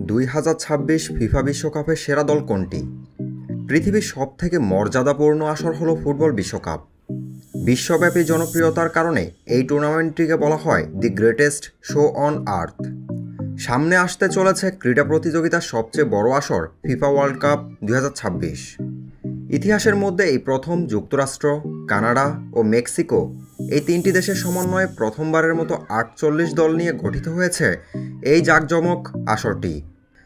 2026 FIFA বিশ্বকাপের সেরা দল কোনটি? পৃথিবীর সবথেকে মর্যাদাপূর্ণ আসর হলো ফুটবল বিশ্বকাপ। বিশ্বব্যাপী জনপ্রিয়তার কারণে এই টুর্নামেন্টটিকে বলা হয় the greatest show on earth. সামনে আসতে চলেছে ক্রীড়া প্রতিযোগিতার সবচেয়ে বড় আসর ফিফা ওয়ার্ল্ড কাপ 2026। ইতিহাসের মধ্যে এই প্রথম যুক্তরাষ্ট্র, কানাডা ও মেক্সিকো এই তিনটি দেশের সমন্বয়ে প্রথমবারের মতো 48 দল নিয়ে গঠিত হয়েছে এই জাঁকজমক আসরটি।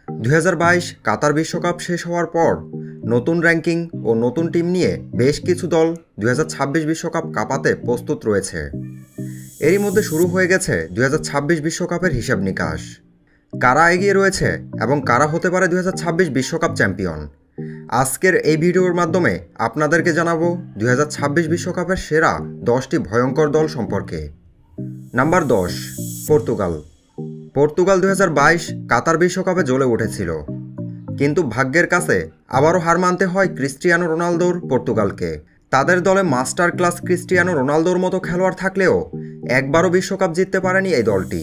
2022 কাতার বিশ্বকাপ শেষ হওয়ার পর নতুন র্যাঙ্কিং ও নতুন টিম নিয়ে বেশ কিছু দল 2026 বিশ্বকাপ কাঁপাতে প্রস্তুত রয়েছে। এরই মধ্যে শুরু হয়ে গেছে 2026 বিশ্বকাপের হিসাব নিকাশ। কারা এগিয়ে রয়েছে এবং কারা হতে পারে 2026 বিশ্বকাপ চ্যাম্পিয়ন, আজকের এই ভিডিওর মাধ্যমে আপনাদেরকে জানাবো 2026 বিশ্বকাপের সেরা 10টি ভয়ঙ্কর দল সম্পর্কে। Number 10, Portugal. পর্তুগাল 2022 কাতার বিশ্বকাপে জ্বলে উঠেছিল, কিন্তু ভাগ্যের কাছে আবারও হার মানতে হয় ক্রিস্টিয়ানো রোনালদোর পর্তুগালকে। তাদের দলে মাস্টার ক্লাস ক্রিস্টিয়ানো রোনালদোর মতো খেলোয়াড় থাকলেও একবারও বিশ্বকাপ জিততে পারেনি এই দলটি।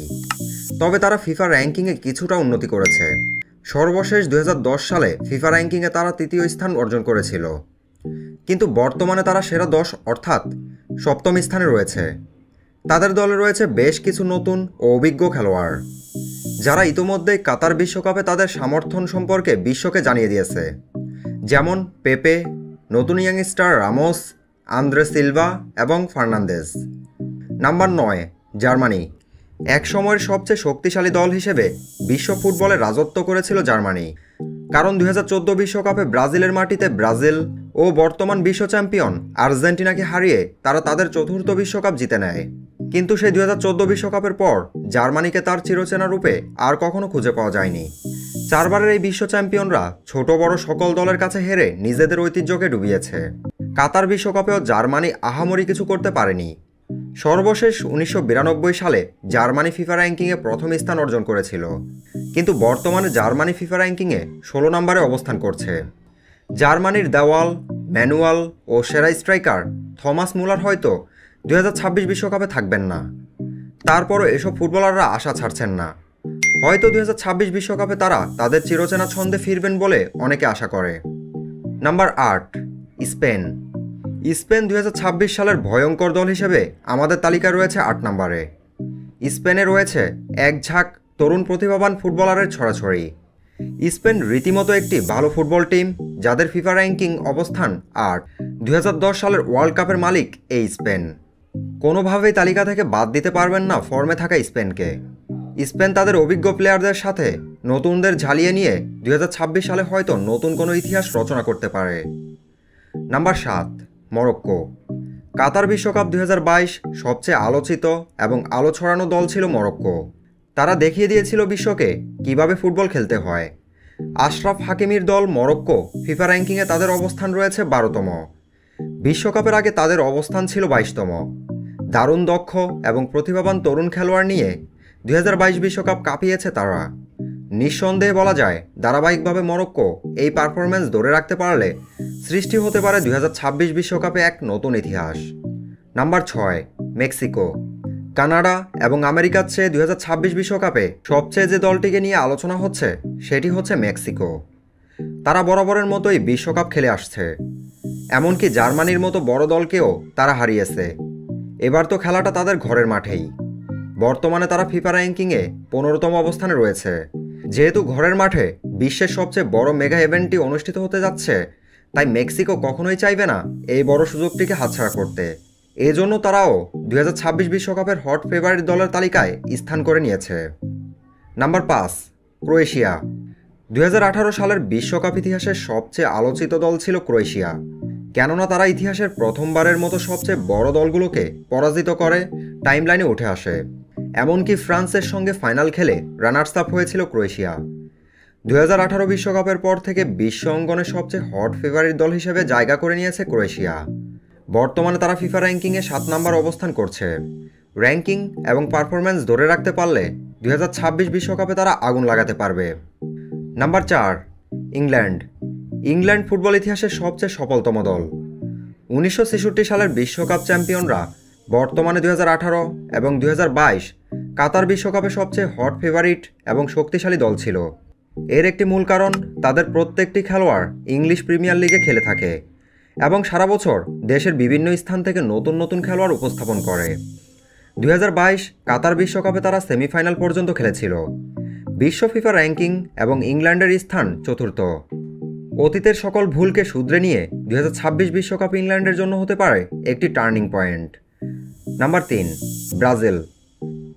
তবে তারা ফিফা র্যাঙ্কিংয়ে কিছুটা উন্নতি করেছে। সর্বশেষ 2010 সালে ফিফা র্যাঙ্কিংয়ে তারা তৃতীয় স্থান অর্জন করেছিল, কিন্তু বর্তমানে তারা সেরা 10 অর্থাৎ সপ্তম স্থানে রয়েছে। তাদের দলে রয়েছে বেশ কিছু নতুন ও অভিজ্ঞ খেলোয়াড়, যারা ইতোমধ্যেই কাতার বিশ্বকাপে তাদের সমর্থন সম্পর্কে বিশ্বকে জানিয়ে দিয়েছে, যেমন পেপে, নতুন ইয়াংস্টার রামোস, আন্দ্রে সিলভা এবং ফার্নান্দেজ। Number 9, Germany. এক সময়ের সবচেয়ে শক্তিশালী দল হিসেবে বিশ্ব ফুটবলে রাজত্ব করেছিল জার্মানি, কারণ 2014 বিশ্বকাপে ব্রাজিলের মাটিতে ব্রাজিল ও বর্তমান বিশ্ব চ্যাম্পিয়ন আর্জেন্টিনাকে হারিয়ে তারা তাদের চতুর্থ বিশ্বকাপ জিতে নেয়। কিন্তু সেই 2014 বিশ্বকাপের পর জার্মানিকে তার চিরচেনা রূপে আর কখনো খুঁজে পাওয়া যায়নি। 4 বারের এই বিশ্ব চ্যাম্পিয়নরা ছোট বড় সকল দলের কাছে হেরে নিজেদের ঐতিহ্যকে ডুবিয়েছে। কাতার বিশ্বকাপেও জার্মানি আহামরি কিছু করতে পারেনি। সর্বশেষ 1992 সালে জার্মানি ফিফা র্যাঙ্কিংয়ে প্রথম স্থান অর্জন করেছিল, কিন্তু বর্তমানে জার্মানি ফিফা র্যাঙ্কিংয়ে 16 নম্বরে অবস্থান করছে। জার্মানির দেওয়াল, ম্যানুয়াল ও সেরা স্ট্রাইকার থমাস মুলার হয়তো 2026 বিশ্বকাপে থাকবেন না। তারপরও এসব ফুটবলাররা আশা ছাড়ছেন না। হয়তো 2026 বিশ্বকাপে তারা তাদের চিরচেনা ছন্দে ফিরবেন বলে অনেকে আশা করে। Number 8, Spain. স্পেন 2026 সালের ভয়ঙ্কর দল হিসেবে আমাদের তালিকায় রয়েছে 8 নম্বরে। স্পেনে রয়েছে এক ঝাঁক তরুণ প্রতিভাবান ফুটবলারের ছড়াছড়ি। স্পেন রীতিমতো একটি ভালো ফুটবল টিম, যাদের ফিফা র্যাঙ্কিং অবস্থান 8। 2010 সালের ওয়ার্ল্ড কাপের মালিক এই স্পেন। কোনোভাবেই তালিকা থেকে বাদ দিতে পারবেন না ফর্মে থাকা স্পেনকে। স্পেন তাদের অভিজ্ঞ প্লেয়ারদের সাথে নতুনদের ঝালিয়ে নিয়ে 2026 সালে হয়তো নতুন কোনো ইতিহাস রচনা করতে পারে। Number 7, Morocco. কাতার বিশ্বকাপ 2022 সবচেয়ে আলোচিত এবং আলো ছড়ানো দল ছিল মরক্কো। তারা দেখিয়ে দিয়েছিল বিশ্বকে কিভাবে ফুটবল খেলতে হয়। আশরাফ হাকিমির দল মরক্কো ফিফা র্যাঙ্কিংয়ে তাদের অবস্থান রয়েছে 12তম। বিশ্বকাপের আগে তাদের অবস্থান ছিল 22তম। দারুণ দক্ষ এবং প্রতিভাবান তরুণ খেলোয়াড় নিয়ে 2022 বিশ্বকাপ কাঁপিয়েছে তারা। নিঃসন্দেহে বলা যায় ধারাবাহিকভাবে মরক্কো এই পারফরম্যান্স ধরে রাখতে পারলে সৃষ্টি হতে পারে 2026 বিশ্বকাপে এক নতুন ইতিহাস। Number 6, Mexico. কানাডা এবং আমেরিকার চেয়ে 2026 বিশ্বকাপে সবচেয়ে যে দলটিকে নিয়ে আলোচনা হচ্ছে সেটি হচ্ছে মেক্সিকো। তারা বরাবরের মতোই বিশ্বকাপ খেলে আসছে, এমনকি জার্মানির মতো বড় দলকেও তারা হারিয়েছে। এবার তো খেলাটা তাদের ঘরের মাঠেই। বর্তমানে তারা ফিফা র্যাঙ্কিংয়ে 15তম অবস্থানে রয়েছে। যেহেতু ঘরের মাঠে বিশ্বের সবচেয়ে বড় মেগা ইভেন্টটি অনুষ্ঠিত হতে যাচ্ছে, তাই মেক্সিকো কখনোই চাইবে না এই বড় সুযোগটিকে হাতছাড়া করতে। এজন্য তারাও 2026 বিশ্বকাপের হট ফেভারিট দলের তালিকায় স্থান করে নিয়েছে। Number 5, Croatia. 2018 সালের বিশ্বকাপ ইতিহাসের সবচেয়ে আলোচিত দল ছিল ক্রোয়েশিয়া, কেননা তারা ইতিহাসের প্রথমবারের মতো সবচেয়ে বড় দলগুলোকে পরাজিত করে টাইমলাইনে উঠে আসে। এমনকি ফ্রান্সের সঙ্গে ফাইনাল খেলে রানার্স আপ হয়েছিল ক্রোয়েশিয়া। 2018 বিশ্বকাপের পর থেকে বিশ্ব অঙ্গনে সবচেয়ে হট ফেভারিট দল হিসেবে জায়গা করে নিয়েছে ক্রোয়েশিয়া। বর্তমানে তারা ফিফা র্যাঙ্কিংয়ে 7 নম্বর অবস্থান করছে। র্যাঙ্কিং এবং পারফরম্যান্স ধরে রাখতে পারলে 2026 বিশ্বকাপে তারা আগুন লাগাতে পারবে। Number 4, England. ইংল্যান্ড ফুটবল ইতিহাসের সবচেয়ে সফলতম দল। 1966 সালের বিশ্বকাপ চ্যাম্পিয়নরা বর্তমানে 2018 এবং 2022 কাতার বিশ্বকাপে সবচেয়ে হট ফেভারিট এবং শক্তিশালী দল ছিল। এর একটি মূল কারণ তাদের প্রত্যেকটি খেলোয়াড় ইংলিশ প্রিমিয়ার লিগে খেলে থাকে এবং সারা বছর দেশের বিভিন্ন স্থান থেকে নতুন নতুন খেলোয়াড় উপস্থাপন করে। 2022 কাতার বিশ্বকাপে তারা সেমিফাইনাল পর্যন্ত খেলেছিল। বিশ্ব ফিফা র্যাঙ্কিং এবং ইংল্যান্ডের স্থান চতুর্থ। অতীতের সকল ভুলকে শুধরে নিয়ে 2026 বিশ্বকাপ ইংল্যান্ডের জন্য হতে পারে একটি টার্নিং পয়েন্ট। Number 3, Brazil.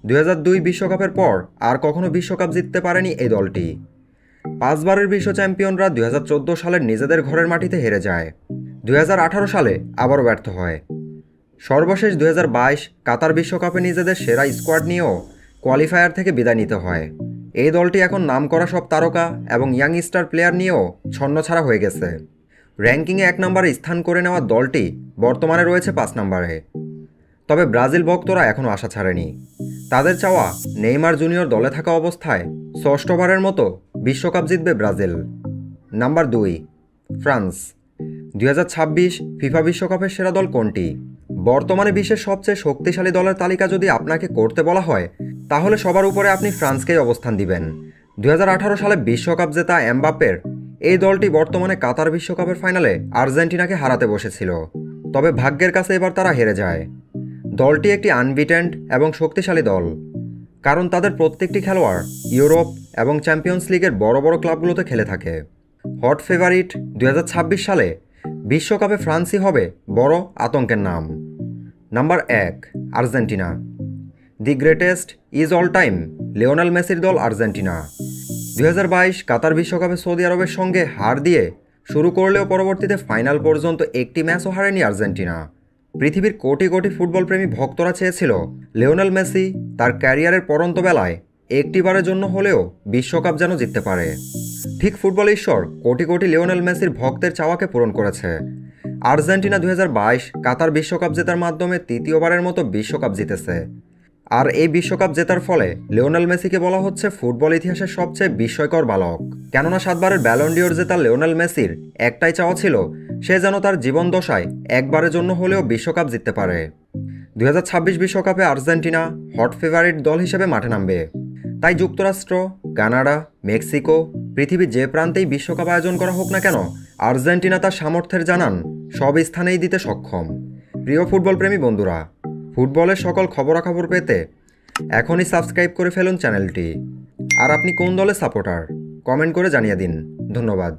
2002 বিশ্বকাপের পর আর কখনো বিশ্বকাপ জিততে পারেনি এই দলটি। 5 বারের বিশ্ব চ্যাম্পিয়নরা 2014 সালের নিজেদের ঘরের মাটিতে হেরে যায়। 2018 সালে আবারও ব্যর্থ হয়। সর্বশেষ 2022 কাতার বিশ্বকাপে নিজেদের সেরা স্কোয়াড নিয়েও কোয়ালিফায়ার থেকে বিদায় নিতে হয়। এই দলটি এখন নামকরা সব তারকা এবং ইয়াং স্টার প্লেয়ার নিয়েও ছন্নছাড়া হয়ে গেছে। র্যাঙ্কিংয়ে 1 নম্বরে স্থান করে নেওয়া দলটি বর্তমানে রয়েছে 5 নম্বরে। তবে ব্রাজিল ভক্তরা এখনও আশা ছাড়েনি। তাদের চাওয়া নেইমার জুনিয়র দলে থাকা অবস্থায় ষষ্ঠবারের মতো বিশ্বকাপ জিতবে ব্রাজিল। Number 2, France. 2026 ফিফা বিশ্বকাপের সেরা দল কোনটি? বর্তমানে বিশ্বের সবচেয়ে শক্তিশালী দলের তালিকা যদি আপনাকে করতে বলা হয় তাহলে সবার উপরে আপনি ফ্রান্সকেই অবস্থান দিবেন। 2018 সালে বিশ্বকাপ জেতা এমবাপ্পের এই দলটি বর্তমানে কাতার বিশ্বকাপের ফাইনালে আর্জেন্টিনাকে হারাতে বসেছিল। তবে ভাগ্যের কাছে এবার তারা হেরে যায়। দলটি একটি আনবিটেন্ড এবং শক্তিশালী দল, কারণ তাদের প্রত্যেকটি খেলোয়াড় ইউরোপ এবং চ্যাম্পিয়ন্স লিগের বড় বড় ক্লাবগুলোতে খেলে থাকে। হট ফেভারিট 2026 সালে বিশ্বকাপে ফ্রান্সই হবে বড় আতঙ্কের নাম। Number 1, Argentina. The greatest is all time Lionel মেসির দল আর্জেন্টিনা। 2022 কাতার বিশ্বকাপে সৌদি আরবের সঙ্গে হার দিয়ে শুরু করলেও পরবর্তীতে ফাইনাল পর্যন্ত একটি ম্যাচও হারেনি আর্জেন্টিনা। পৃথিবীর কোটি কোটি ফুটবলপ্রেমী ভক্তরা চেয়েছিল লিওনেল মেসি তার ক্যারিয়ারের পরন্ত বেলায় একটিবারের জন্য হলেও বিশ্বকাপ যেন জিততে পারে। ঠিক ফুটবল ঈশ্বর কোটি কোটি লিওনেল মেসির ভক্তের চাওয়াকে পূরণ করেছে। আর্জেন্টিনা 2022 কাতার বিশ্বকাপ জেতার মাধ্যমে তৃতীয়বারের মতো বিশ্বকাপ জিতেছে। আর এই বিশ্বকাপ জেতার ফলে লিওনেল মেসিকে বলা হচ্ছে ফুটবল ইতিহাসের সবচেয়ে বিস্ময়কর বালক। কেননা 7 বারের ব্যালন ডিওর জেতা লিওনেল মেসির একটাই চাওয়া ছিল সে যেন তার জীবন দশায় একবারের জন্য হলেও বিশ্বকাপ জিততে পারে। 2026 বিশ্বকাপে আর্জেন্টিনা হট ফেভারিট দল হিসেবে মাঠে নামবে। তাই যুক্তরাষ্ট্র, কানাডা, মেক্সিকো, পৃথিবীর যে প্রান্তেই বিশ্বকাপ আয়োজন করা হোক না কেন আর্জেন্টিনা তার সামর্থ্যের জানান সব স্থানেই দিতে সক্ষম। প্রিয় ফুটবলপ্রেমী বন্ধুরা, ফুটবলের সকল খবরাখবর পেতে এখনই সাবস্ক্রাইব করে ফেলুন চ্যানেলটি। আর আপনি কোন দলের সাপোর্টার কমেন্ট করে জানিয়ে দিন। ধন্যবাদ।